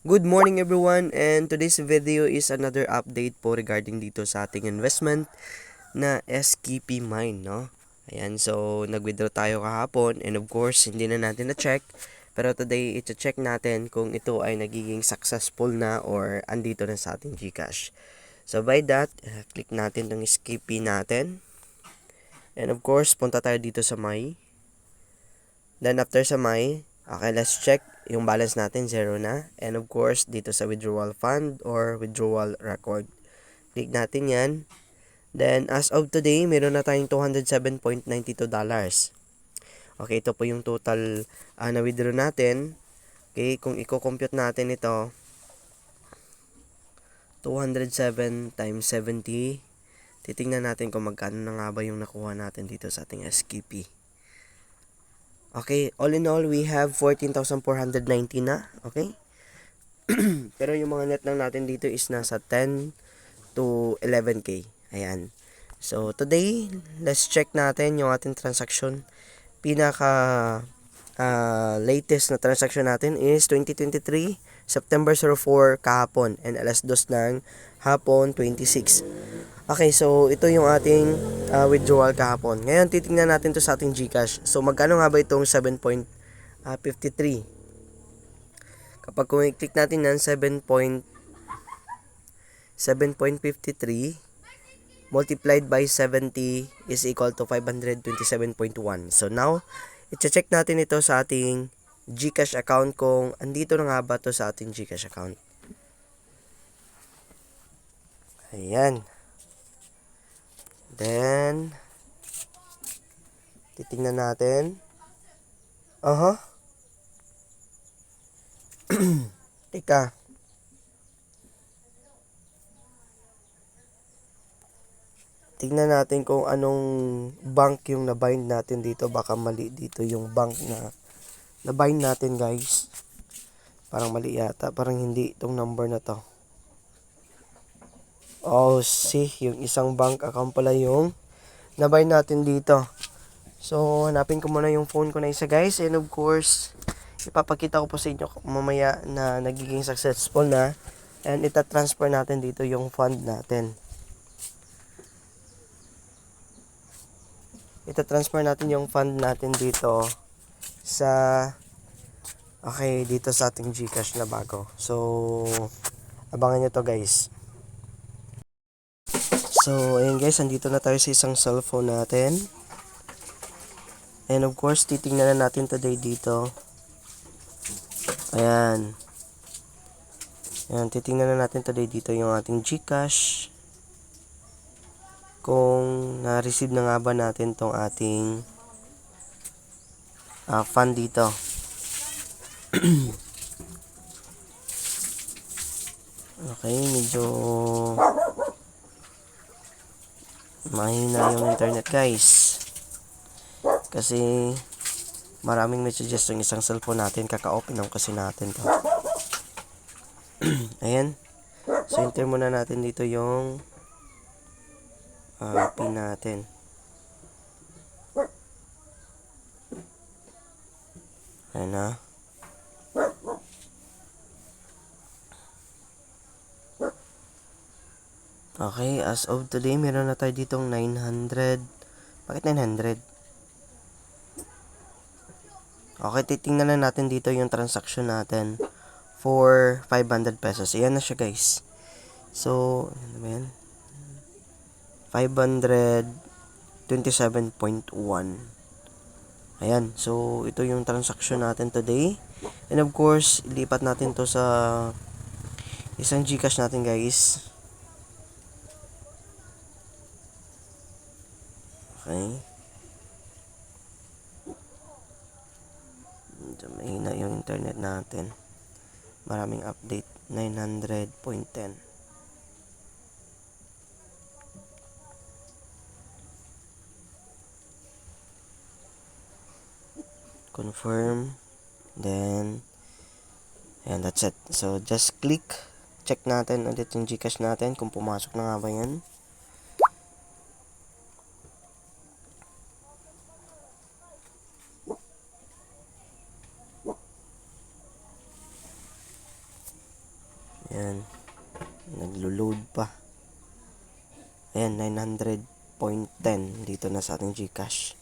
Good morning everyone, and today's video is another update po regarding dito sa ating investment na SKP Mine, no? Ayan, so nag-withdraw tayo kahapon and of course hindi na natin na-check, pero today i-check natin kung ito ay nagiging successful na or andito na sa ating GCash. So by that, click natin ng SKP natin. And of course, punta tayo dito sa My. Then after sa My, okay, let's check yung balance natin, zero na. And of course, dito sa withdrawal fund or withdrawal record. Click natin yan. Then, as of today, meron na tayong $207.92. Okay, ito po yung total na withdraw natin. Okay, kung i-compute natin ito, 207 times 70. Titingnan natin kung magkano na nga ba yung nakuha natin dito sa ating SKP. Okay, all in all, we have 14,490 na. Okay? Pero yung mga net lang natin dito is nasa 10 to 11K. Ayan. So, today, let's check natin yung ating transaction. Pinaka latest na transaction natin is 2023, September 04 kahapon and alas 2 ng hapon 26. Okay, so ito yung ating withdrawal kahapon. Ngayon, titingnan natin to sa ating GCash. So, magkano nga ba itong 7.53? Kapag kung i-click natin yan, 7.53 multiplied by 70 is equal to 527.1. So, now, i-check natin ito sa ating GCash account kung andito na nga ba to sa ating GCash account. Ayan. Then, titingnan natin. Teka. Tingnan natin kung anong bank yung na-bind natin dito. Baka mali dito yung bank na na-bind natin, guys. Parang mali yata. Parang hindi itong number na to. Oh, see, yung isang bank account pala yung na-bind natin dito. So, hanapin ko muna yung phone ko na isa, guys. And of course, ipapakita ko po sa inyo mamaya na nagiging successful na. And ita-transfer natin dito yung fund natin. Ita-transfer natin yung fund natin dito sa dito sa ating GCash na bago. So, abangan nyo to, guys. So, ayan guys, andito na tayo sa isang cellphone natin. And of course, titingnan na natin today dito. Ayan. Ayan, titingnan na natin today dito yung ating GCash. Kung na-receive na nga ba natin tong ating fund dito. Okay, medyo mahina yung internet, guys. Kasi maraming messages yung isang cellphone natin. Kaka-open lang kasi natin to. Ayan. So, enter muna natin dito yung pin natin. Ayan na. Okay, as of today, meron na tayo ditong 900. Bakit 900? Okay, titingnan na natin dito yung transaction natin for 500 pesos. Ayan na siya, guys. So, ano ba yan? 527.1. Ayan, so ito yung transaction natin today. And of course, ilipat natin to sa isang GCash natin, guys. Okay. Medyo mahina yung internet natin. Maraming update. 900.10. Confirm. Then, and that's it. So, just click. Check natin ulit yung GCash natin kung pumasok na nga ba yan. Ayan. Naglo-load pa. Ayan, 900.10 dito na sa ating GCash.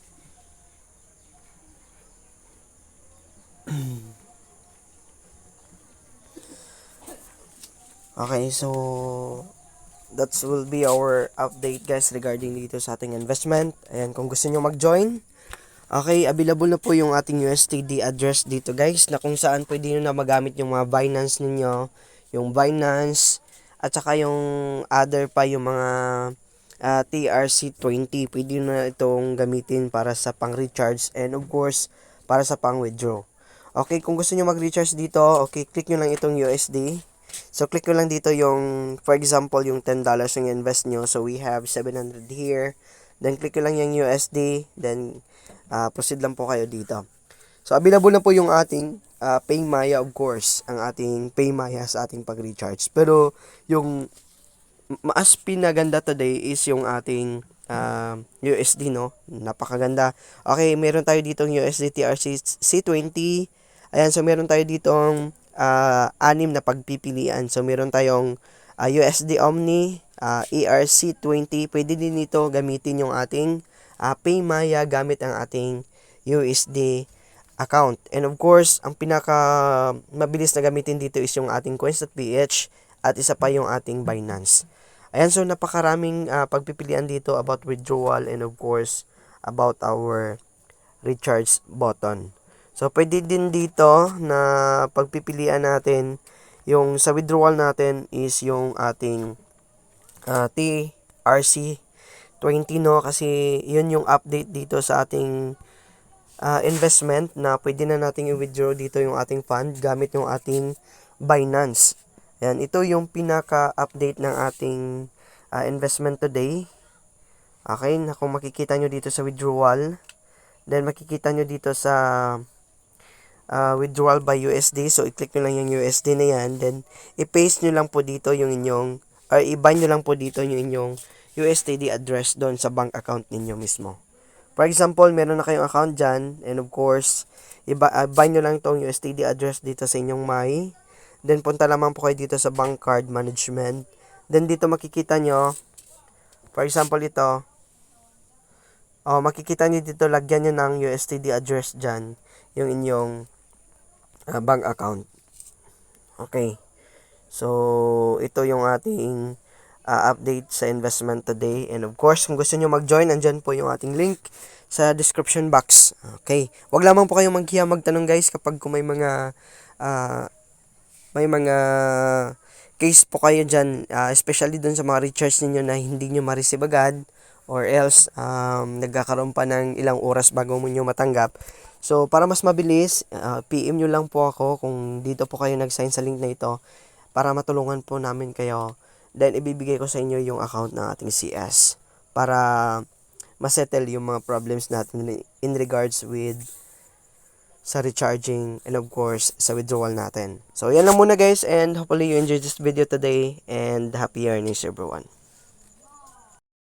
Okay, so that will be our update guys regarding dito sa ating investment. Ayan, kung gusto nyo mag-join, okay, available na po yung ating USDT address dito guys, na kung saan pwede nyo na magamit yung mga Binance ninyo, yung Binance, at saka yung other pa, yung mga TRC20, pwede nyo na itong gamitin para sa pang-recharge and of course, para sa pang-withdraw. Okay, kung gusto nyo mag-recharge dito, okay, click nyo lang itong USD. So, click ko lang dito yung, for example, yung $10 yung invest nyo. So, we have 700 here. Then, click ko lang yung USD. Then, proceed lang po kayo dito. So, available na po yung ating PayMaya, of course. Ang ating PayMaya sa ating pag-recharge. Pero, yung mas pinaganda today is yung ating USD, no? Napakaganda. Okay, meron tayo ditong USD TRC C20. Ayan, so meron tayo ditong 6 na pagpipilian. So meron tayong USD Omni, ERC20. Pwede din nito gamitin yung ating PayMaya gamit ang ating USD account. And of course, ang pinaka mabilis na gamitin dito is yung ating coins.ph at isa pa yung ating Binance. Ayan, so napakaraming pagpipilian dito about withdrawal and of course about our recharge button. So pwede din dito na pagpipilian natin yung sa withdrawal natin is yung ating TRC20, no, kasi yun yung update dito sa ating investment na pwede na nating i-withdraw dito yung ating fund gamit yung ating Binance. Yan, ito yung pinaka-update ng ating investment today. Okay, na kung makikita nyo dito sa withdrawal, then makikita nyo dito sa withdrawal by USD. So, i-click nyo lang yung USD na yan. Then, i-paste nyo lang po dito yung inyong, or i-bind nyo lang po dito yung inyong USDD address doon sa bank account ninyo mismo. For example, meron na kayong account dyan, and of course, bind nyo lang itong USDD address dito sa inyong My. Then, punta lamang po kayo dito sa bank card management. Then, dito makikita nyo, for example, ito, makikita nyo dito, lagyan nyo ng USDD address dyan, yung inyong bank account. Okay. So, ito yung ating update sa investment today. And of course, kung gusto nyo mag-join, andyan po yung ating link sa description box. Okay. Huwag lamang po kayong maghiya magtanong guys kapag kung may mga case po kayo dyan, especially dun sa mga recharge ninyo na hindi nyo ma-receive agad or else nagkakaroon pa ng ilang oras bago mo nyo matanggap. So, para mas mabilis, PM nyo lang po ako kung dito po kayo nag-sign sa link na ito para matulungan po namin kayo. Then, ibibigay ko sa inyo yung account ng ating CS para masettle yung mga problems natin in regards with sa recharging and of course sa withdrawal natin. So yan lang muna guys, and hopefully you enjoyed this video today and happy earnings everyone.